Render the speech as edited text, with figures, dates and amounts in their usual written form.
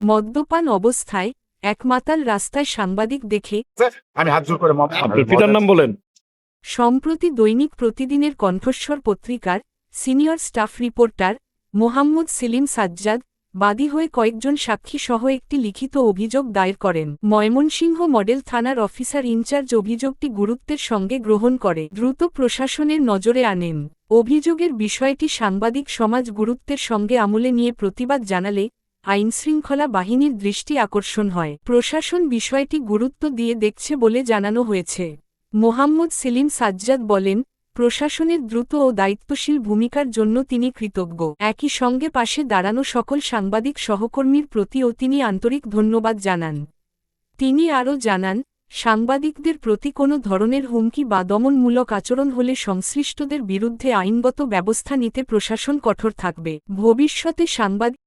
মদ্যপান অবস্থায় এক মাতাল রাস্তায় সাংবাদিক দেখে আমি হাত জোর করে আপনার পিতার নাম বলেন। সম্প্রতি দৈনিক প্রতিদিনের কণ্ঠস্বর পত্রিকার senior staff reporter Mohammad Selim Sajjad বাদী হয়ে কয়েকজন সাক্ষী সহ একটি লিখিত অভিযোগ দায়ের করেন। ময়মনসিংহ মডেল থানার অফিসার ইনচার্জ অভিযোগটি গুরুত্বের সঙ্গে গ্রহণ করে দ্রুত প্রশাসনের নজরে আনেন। অভিযোগের বিষয়টি সাংবাদিক সমাজ গুরুত্বের সঙ্গে আমলে নিয়ে প্রতিবাদ জানালে আইনশৃঙ্খলা বাহিনীর দৃষ্টি আকর্ষণ হয়। প্রশাসন বিষয়টি গুরুত্ব দিয়ে দেখছে বলে জানানো হয়েছে। মোহাম্মদ সেলিম সাজ্জাদ বলেন, প্রশাসনের দ্রুত ও দায়িত্বশীল ভূমিকার জন্য তিনি কৃতজ্ঞ। একই সঙ্গে পাশে দাঁড়ানো সকল সাংবাদিক সহকর্মীর প্রতিও তিনি আন্তরিক ধন্যবাদ জানান। তিনি আরও জানান, সাংবাদিকদের প্রতি কোনো ধরনের হুমকি বা দমনমূলক আচরণ হলে সংশ্লিষ্টদের বিরুদ্ধে আইনগত ব্যবস্থা নিতে প্রশাসন কঠোর থাকবে। ভবিষ্যতে সাংবাদিক